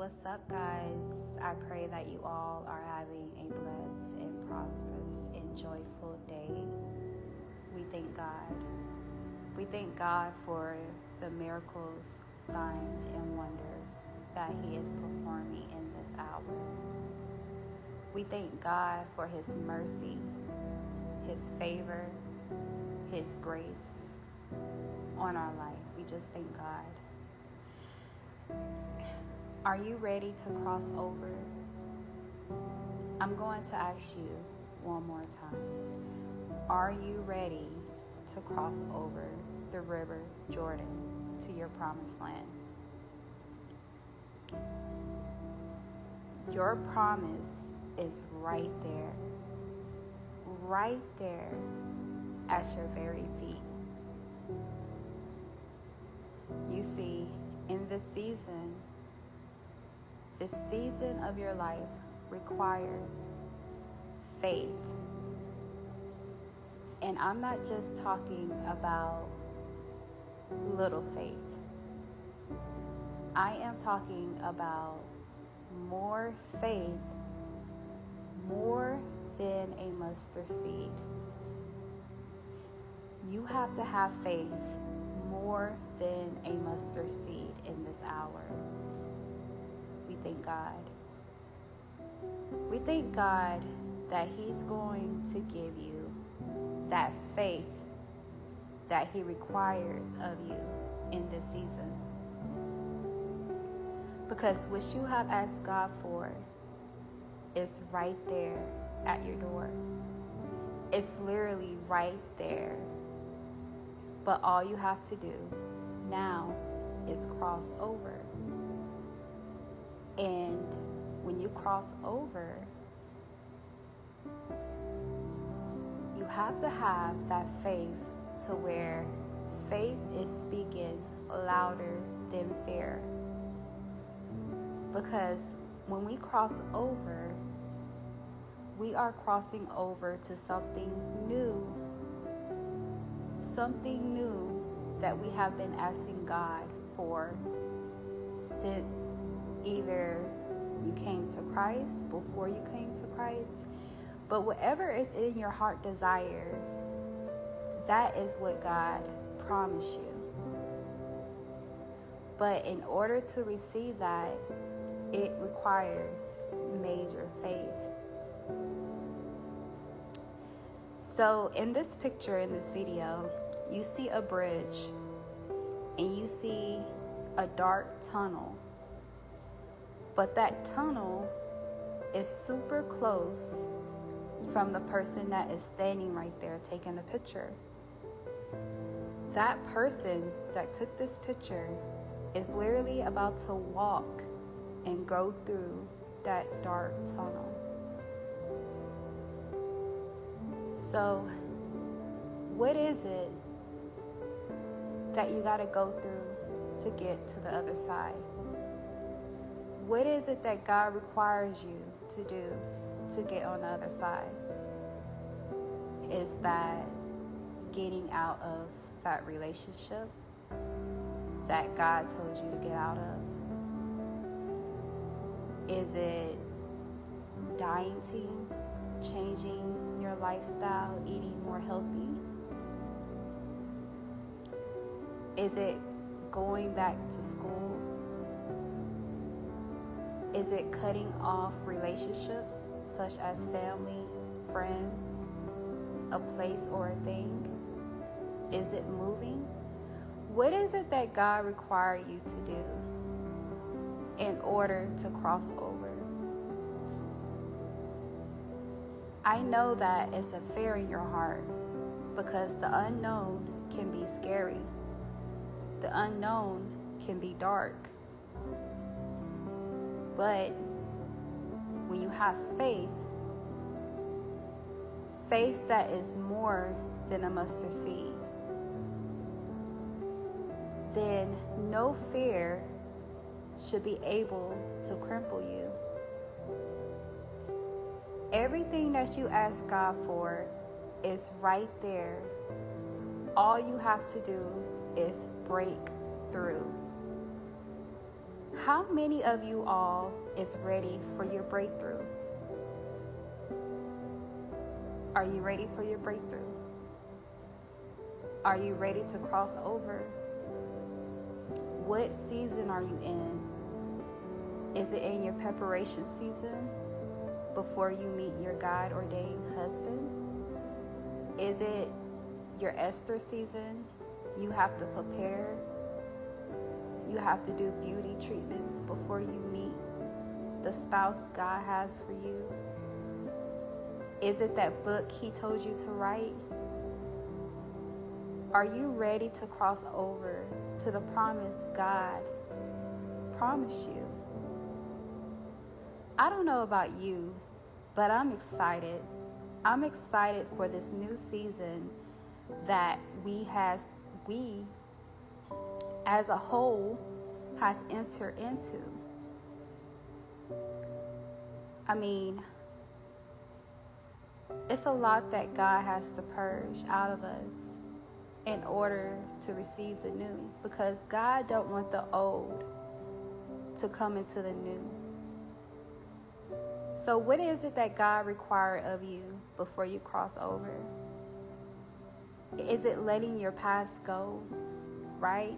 What's up, guys? I pray that you all are having a blessed and prosperous and joyful day. We thank God. We thank God for the miracles, signs, and wonders that He is performing in this hour. We thank God for His mercy, His favor, His grace on our life. We just thank God. Are you ready to cross over? I'm going to ask you one more time. Are you ready to cross over the river Jordan to your promised land? Your promise is right there at your very feet. You see, in this season of your life requires faith. And I'm not just talking about little faith. I am talking about more faith, more than a mustard seed. You have to have faith more than a mustard seed in this hour. We thank God. We thank God that He's going to give you that faith that He requires of you in this season. Because what you have asked God for is right there at your door. It's literally right there. But all you have to do now is cross over. And when you cross over, you have to have that faith to where faith is speaking louder than fear. Because when we cross over, we are crossing over to something new that we have been asking God for since either you came to Christ, before you came to Christ. But whatever is in your heart desire, that is what God promised you. But in order to receive that, it requires major faith. So in this picture, in this video, you see a bridge and you see a dark tunnel. But that tunnel is super close from the person that is standing right there taking the picture. That person that took this picture is literally about to walk and go through that dark tunnel. So, what is it that you got to go through to get to the other side? What is it that God requires you to do to get on the other side? Is that getting out of that relationship that God told you to get out of? Is it dieting, changing your lifestyle, eating more healthy? Is it going back to school? Is it cutting off relationships such as family, friends, a place or a thing? Is it moving? What is it that God requires you to do in order to cross over? I know that it's a fear in your heart because the unknown can be scary. The unknown can be dark. But when you have faith that is more than a mustard seed, then no fear should be able to cripple you. Everything that you ask God for is right there. All you have to do is break through. How many of you all is ready for your breakthrough? Are you ready for your breakthrough? Are you ready to cross over? What season are you in? Is it in your preparation season before you meet your God-ordained husband? Is it your Esther season? You have to prepare. You have to do beauty treatments before you meet the spouse God has for you. Is it that book He told you to write? Are you ready to cross over to the promise God promised you? I don't know about you, but I'm excited. I'm excited for this new season that we as a whole has entered into. I mean, it's a lot that God has to purge out of us in order to receive the new, because God don't want the old to come into the new. So what is it that God requires of you before you cross over? Is it letting your past go, right?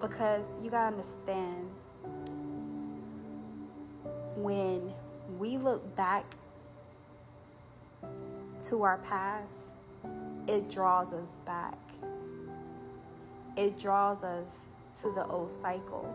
Because you gotta understand, when we look back to our past, it draws us back. It draws us to the old cycle.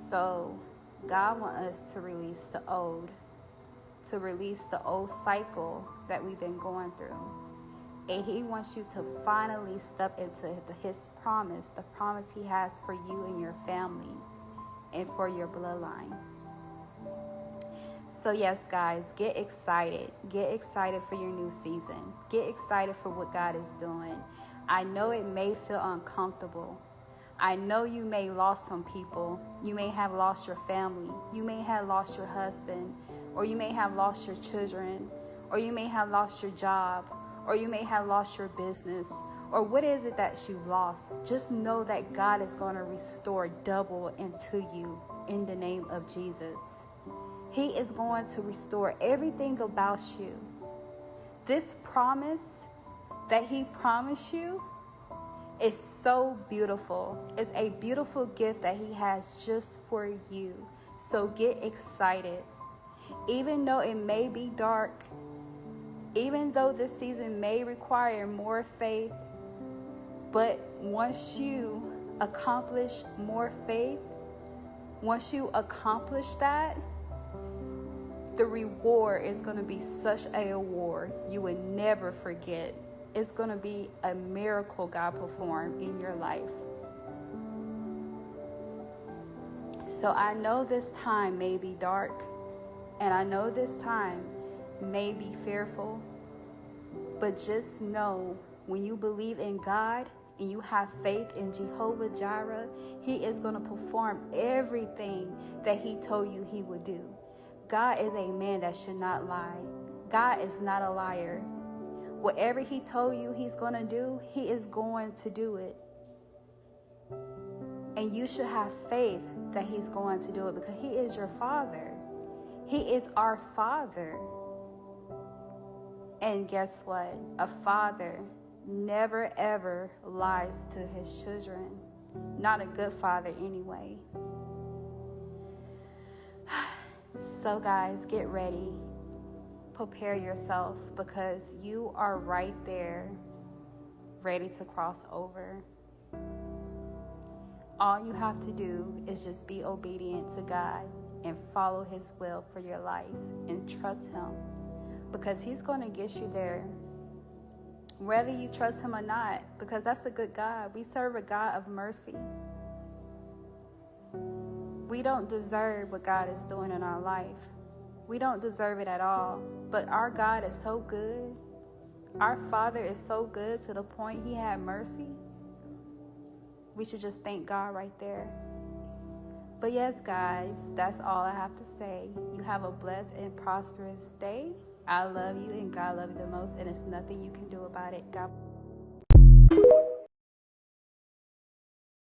So God wants us to release the old cycle that we've been going through. And He wants you to finally step into His promise, the promise He has for you and your family and for your bloodline. So yes, guys, get excited. Get excited for your new season. Get excited for what God is doing. I know it may feel uncomfortable. I know you may lost some people. You may have lost your family. You may have lost your husband, or you may have lost your children, or you may have lost your job, or you may have lost your business, or what is it that you've lost? Just know that God is going to restore double into you in the name of Jesus. He is going to restore everything about you. This promise that He promised you is so beautiful. It's a beautiful gift that He has just for you. So get excited. Even though it may be dark, even though this season may require more faith, but once you accomplish more faith, once you accomplish that, the reward is going to be such a reward you would never forget. It's going to be a miracle God performed in your life. So I know this time may be dark, and I know this time may be fearful, but just know, when you believe in God and you have faith in Jehovah Jireh, He is going to perform everything that He told you He would do. God is a man that should not lie. God is not a liar. Whatever He told you He's going to do, He is going to do it. And you should have faith that He's going to do it, because He is your Father. He is our Father. And guess what? A father never ever lies to his children. Not a good father anyway. So guys, get ready. Prepare yourself, because you are right there, ready to cross over. All you have to do is just be obedient to God and follow His will for your life and trust Him, because He's going to get you there, whether you trust Him or not, because that's a good God. We serve a God of mercy. We don't deserve what God is doing in our life. We don't deserve it at all. But our God is so good. Our Father is so good to the point He had mercy. We should just thank God right there. But yes, guys, that's all I have to say. You have a blessed and prosperous day. I love you, and God loves you the most, and there's nothing you can do about it. God.